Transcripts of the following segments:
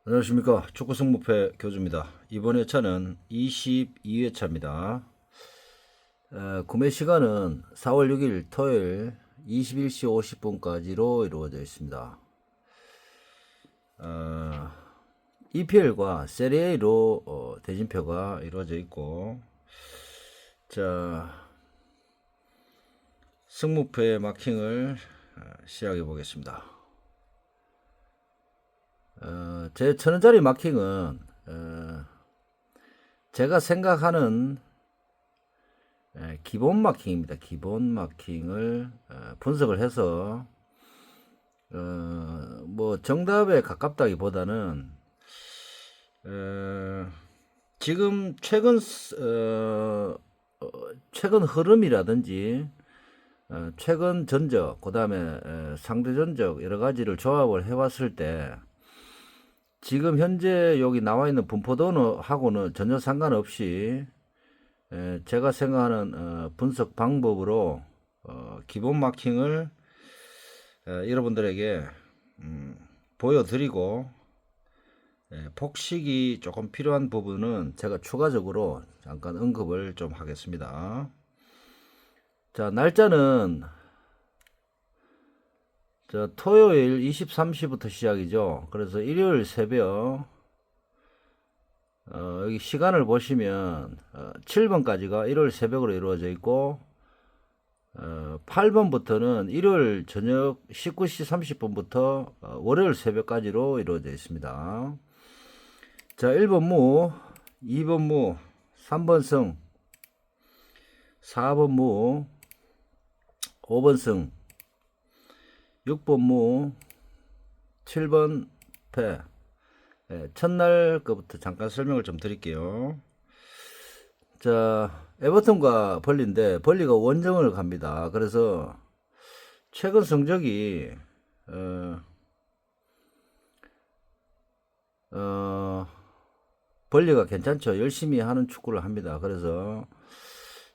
안녕하십니까. 축구 승무패 교주입니다. 이번 회차는 22회차입니다. 구매 시간은 4월 6일 토요일 21시 50분까지로 이루어져 있습니다. EPL과 세리에로 대진표가 이루어져 있고, 자, 승무패 마킹을 시작해 보겠습니다. 제 1000원짜리 마킹은 제가 생각하는 기본 마킹입니다. 기본 마킹을 분석을 해서 뭐 정답에 가깝다기보다는 지금 최근 흐름이라든지 최근 전적, 그 다음에 상대 전적 여러 가지를 조합을 해왔을 때 지금 현재 여기 나와 있는 분포도하고는 전혀 상관없이 제가 생각하는 분석 방법으로 기본 마킹을 여러분들에게 보여드리고, 폭식이 조금 필요한 부분은 제가 추가적으로 잠깐 언급을 좀 하겠습니다. 자, 날짜는 토요일 23시부터 시작이죠. 그래서 일요일 새벽, 여기 시간을 보시면 7번까지가 일요일 새벽으로 이루어져 있고, 8번부터는 일요일 저녁 19시 30분부터 월요일 새벽까지로 이루어져 있습니다. 자, 1번 무, 2번 무, 3번 승, 4번 무, 5번 승, 6번 무, 7번 패. 첫날 거부터 잠깐 설명을 좀 드릴게요. 자, 에버턴과 벌리인데 벌리가 원정을 갑니다. 그래서 최근 성적이 벌리가 괜찮죠. 열심히 하는 축구를 합니다. 그래서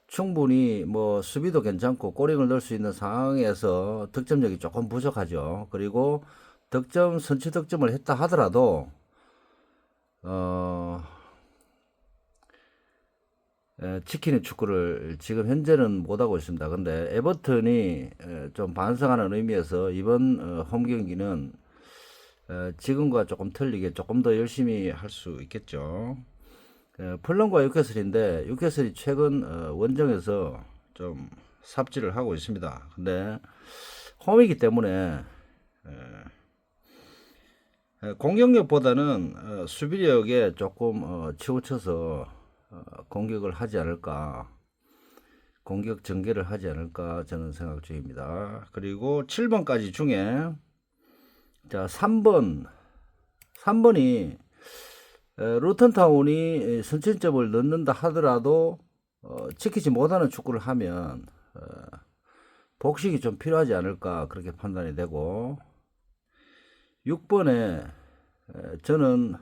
충분히 뭐 수비도 괜찮고 꼬링을 넣을 수 있는 상황에서 득점력이 조금 부족하죠. 그리고 선취 득점을 했다 하더라도 지키는 축구를 지금 현재는 못하고 있습니다. 근데 에버턴이 좀 반성하는 의미에서 이번 홈 경기는 지금과 조금 틀리게 조금 더 열심히 할 수 있겠죠. 풀럼과 뉴캐슬인데 뉴캐슬이 최근 원정에서 좀 삽질을 하고 있습니다. 근데 홈이기 때문에 공격력보다는 수비력에 조금 치우쳐서 공격을 하지 않을까, 공격 전개를 하지 않을까 저는 생각 중입니다. 그리고 7번까지 중에 자 3번이 루턴타운이 선취점을 넣는다 하더라도 지키지 못하는 축구를 하면 복식이 좀 필요하지 않을까 그렇게 판단이 되고, 6번에 저는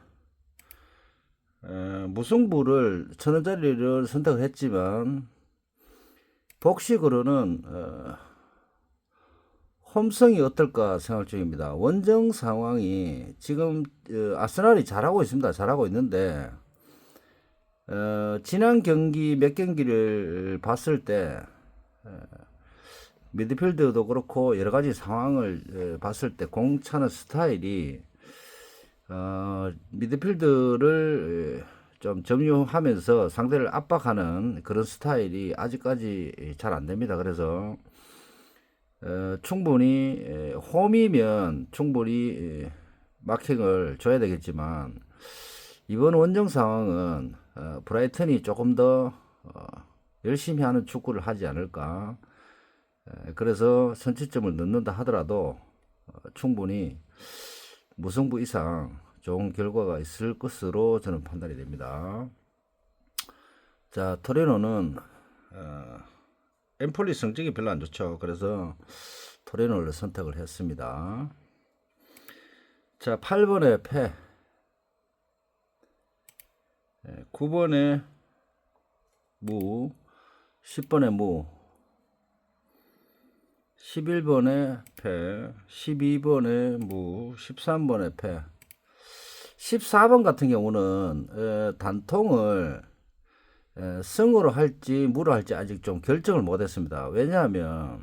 무승부를 1000원짜리를 선택을 했지만 복식으로는 홈성이 어떨까 생각 중입니다. 원정 상황이 지금 아스날이 잘하고 있습니다. 잘하고 있는데 지난 경기 몇 경기를 봤을 때 미드필드도 그렇고 여러 가지 상황을 봤을 때 공 차는 스타일이 미드필드를 좀 점유하면서 상대를 압박하는 그런 스타일이 아직까지 잘 안 됩니다. 그래서 충분히 홈이면 충분히 마킹을 줘야 되겠지만 이번 원정 상황은 브라이턴이 조금 더 열심히 하는 축구를 하지 않을까. 그래서 선취점을 넣는다 하더라도 충분히 무승부 이상 좋은 결과가 있을 것으로 저는 판단이 됩니다. 자, 토리노는 엠폴리 성적이 별로 안 좋죠. 그래서 토리노를 선택을 했습니다. 자, 8번에 패, 9번에 무, 10번에 무, 11번에 패, 12번에 무, 13번에 패. 14번 같은 경우는 단통을 승으로 할지 무로 할지 아직 좀 결정을 못했습니다. 왜냐하면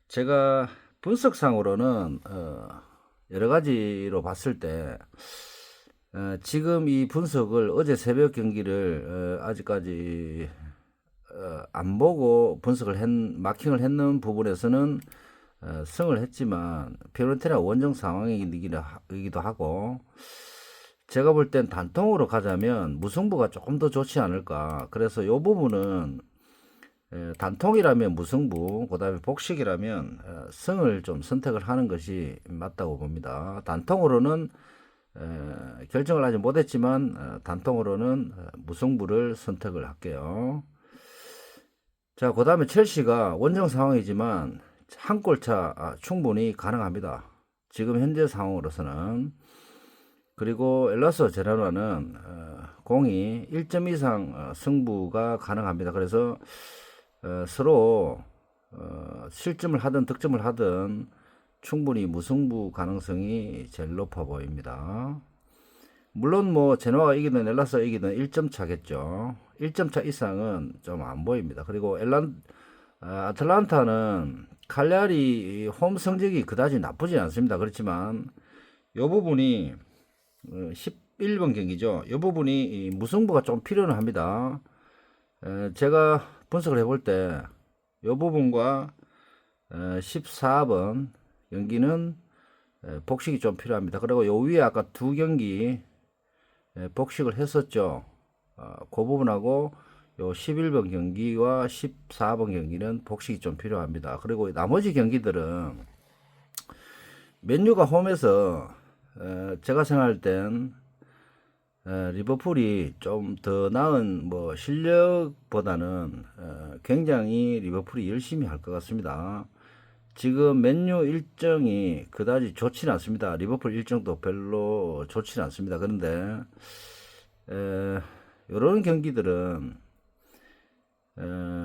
제가 분석상으로는 여러 가지로 봤을 때 지금 이 분석을 어제 새벽 경기를 아직까지 안 보고 마킹을 했는 부분에서는 승을 했지만 피오렌티나 원정 상황이기도 하고 제가 볼 땐 단통으로 가자면 무승부가 조금 더 좋지 않을까. 그래서 이 부분은 단통이라면 무승부, 그 다음에 복식이라면 승을 좀 선택을 하는 것이 맞다고 봅니다. 단통으로는 결정을 아직 못했지만 단통으로는 무승부를 선택을 할게요. 자, 그 다음에 첼시가 원정 상황이지만 한 골차 충분히 가능합니다. 지금 현재 상황으로서는. 그리고 엘라스 제라노는 공이 1점 이상 승부가 가능합니다. 그래서 서로 실점을 하든 득점을 하든 충분히 무승부 가능성이 제일 높아 보입니다. 물론 뭐 제노아가 이기든 엘라스가 이기든 1점 차겠죠. 1점 차 이상은 좀 안 보입니다. 그리고 아틀란타는 칼리아리 홈 성적이 그다지 나쁘지 않습니다. 그렇지만 이 부분이 11번 경기죠. 이 부분이 무승부가 좀 필요는 합니다. 제가 분석을 해볼 때 이 부분과 14번 경기는 복식이 좀 필요합니다. 그리고 요 위에 아까 두 경기 복식을 했었죠. 그 부분하고 요 11번 경기와 14번 경기는 복식이 좀 필요합니다. 그리고 나머지 경기들은 맨유가 홈에서 제가 생각할 땐 리버풀이 좀 더 나은 뭐 실력보다는 굉장히 리버풀이 열심히 할 것 같습니다. 지금 맨유 일정이 그다지 좋지는 않습니다. 리버풀 일정도 별로 좋지는 않습니다. 그런데 이런 경기들은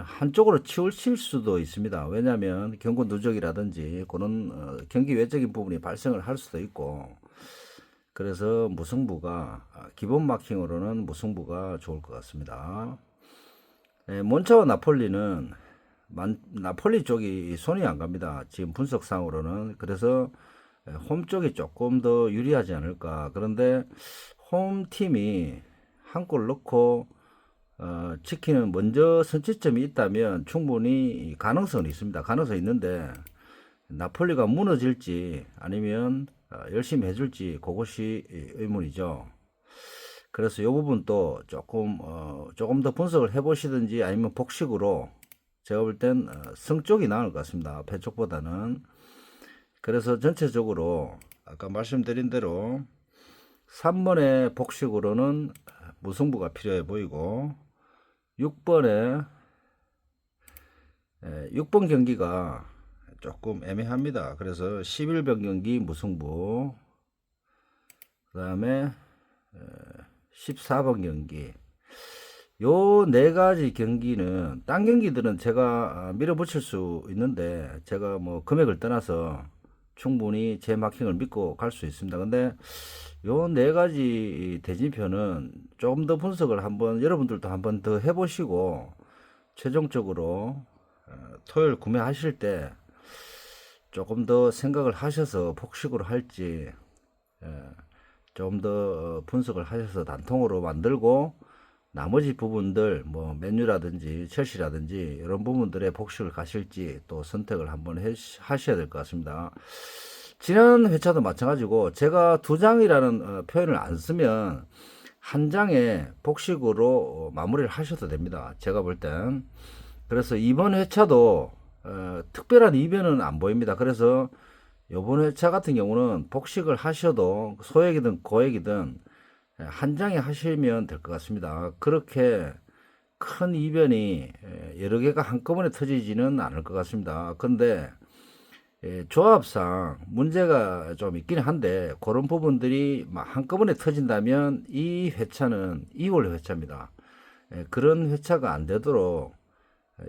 한쪽으로 치우칠 수도 있습니다. 왜냐하면 경고 누적이라든지 그런 경기 외적인 부분이 발생을 할 수도 있고, 그래서 무승부가 기본 마킹으로는 무승부가 좋을 것 같습니다. 몬차와 나폴리는 나폴리 쪽이 손이 안 갑니다. 지금 분석상으로는. 그래서 홈 쪽이 조금 더 유리하지 않을까. 그런데 홈 팀이 한 골 넣고 치킨은 먼저 선취점이 있다면 충분히 가능성은 있습니다. 가능성이 있는데 나폴리가 무너질지 아니면 열심히 해줄지 그것이 의문이죠. 그래서 이 부분도 조금 더 분석을 해보시든지 아니면 복식으로 제가 볼 땐 승 쪽이 나을 것 같습니다. 패 쪽보다는. 그래서 전체적으로 아까 말씀드린 대로 3번의 복식으로는 무승부가 필요해 보이고 6번 경기가 조금 애매합니다. 그래서 11번 경기 무승부, 그 다음에 14번 경기, 요 네 가지 경기는 딴 경기들은 제가 밀어붙일 수 있는데 제가 뭐 금액을 떠나서 충분히 제 마킹을 믿고 갈 수 있습니다. 근데 요 네 가지 대진표는 조금 더 분석을 여러분들도 한번 더 해보시고 최종적으로 토요일 구매하실 때 조금 더 생각을 하셔서 복식으로 할지 좀 더 분석을 하셔서 단통으로 만들고 나머지 부분들 뭐 맨유라든지 첼시라든지 이런 부분들의 복식을 가실지 또 선택을 한번 하셔야 될 것 같습니다. 지난 회차도 마찬가지고 제가 두 장이라는 표현을 안 쓰면 한 장에 복식으로 마무리를 하셔도 됩니다. 제가 볼 땐. 그래서 이번 회차도 특별한 이변은 안 보입니다. 그래서 이번 회차 같은 경우는 복식을 하셔도 소액이든 고액이든 한 장에 하시면 될 것 같습니다. 그렇게 큰 이변이 여러 개가 한꺼번에 터지지는 않을 것 같습니다. 근데 조합상 문제가 좀 있긴 한데 그런 부분들이 한꺼번에 터진다면 이 회차는 2월 회차입니다. 그런 회차가 안 되도록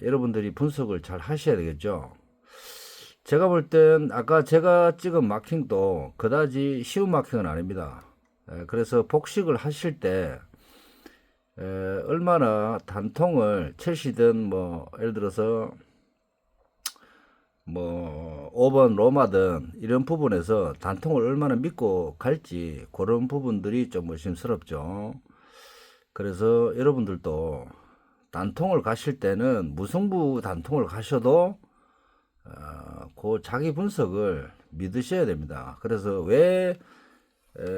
여러분들이 분석을 잘 하셔야 되겠죠. 제가 볼 땐 아까 제가 찍은 마킹도 그다지 쉬운 마킹은 아닙니다. 그래서 복식을 하실 때 얼마나 단통을 첼시든 뭐 예를 들어서 뭐 5번 로마든 이런 부분에서 단통을 얼마나 믿고 갈지 그런 부분들이 좀 의심스럽죠. 그래서 여러분들도 단통을 가실 때는 무승부 단통을 가셔도 그 자기 분석을 믿으셔야 됩니다. 그래서 왜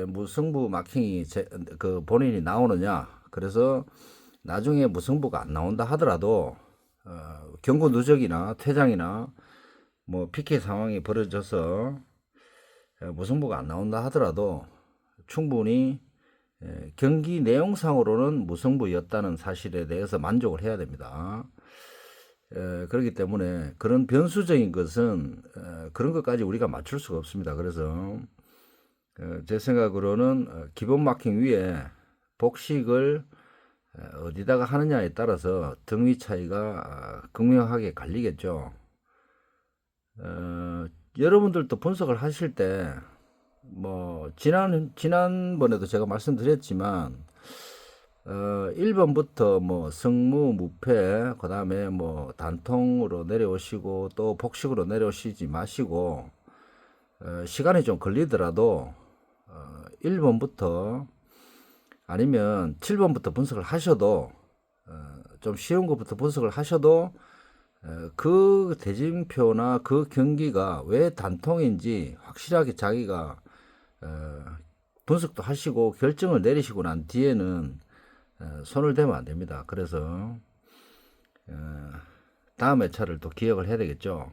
무승부 마킹이 그 본인이 나오느냐? 그래서 나중에 무승부가 안 나온다 하더라도 경고 누적이나 퇴장이나 뭐 PK 상황이 벌어져서 무승부가 안 나온다 하더라도 충분히 경기 내용상으로는 무승부였다는 사실에 대해서 만족을 해야 됩니다. 그렇기 때문에 그런 변수적인 것은 그런 것까지 우리가 맞출 수가 없습니다. 그래서 제 생각으로는 기본 마킹 위에 복식을 어디다가 하느냐에 따라서 등위 차이가 극명하게 갈리겠죠. 여러분들도 분석을 하실 때 뭐 지난번에도 제가 말씀드렸지만 1번부터 뭐 승무, 무패, 그 다음에 뭐 단통으로 내려오시고 또 복식으로 내려오시지 마시고 시간이 좀 걸리더라도 1번부터 아니면 7번부터 분석을 하셔도 좀 쉬운 것부터 분석을 하셔도 그 대진표나 그 경기가 왜 단통인지 확실하게 자기가 분석도 하시고 결정을 내리시고 난 뒤에는 손을 대면 안 됩니다. 그래서 다음 회차를 또 기억을 해야 되겠죠.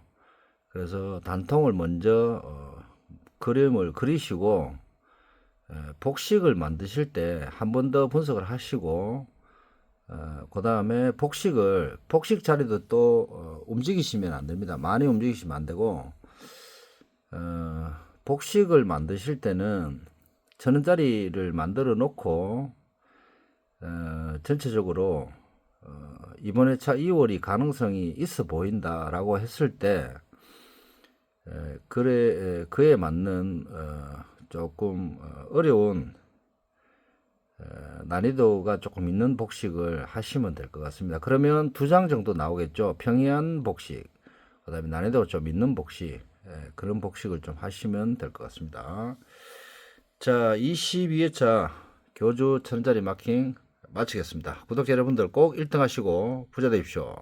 그래서 단통을 먼저 그림을 그리시고 복식을 만드실 때 한 번 더 분석을 하시고 그 다음에 복식 자리도 또 움직이시면 안 됩니다. 많이 움직이시면 안 되고 복식을 만드실 때는 1000원짜리를 만들어 놓고 전체적으로 이번 회차 2월이 가능성이 있어 보인다라고 했을 때 그에 맞는 조금 어려운 난이도가 조금 있는 복식을 하시면 될 것 같습니다. 그러면 2장 정도 나오겠죠. 평이한 복식, 그 다음에 난이도가 좀 있는 복식, 그런 복식을 좀 하시면 될 것 같습니다. 자, 22회차 교주 1000원짜리 마킹 마치겠습니다. 구독자 여러분들 꼭 1등 하시고 부자 되십시오.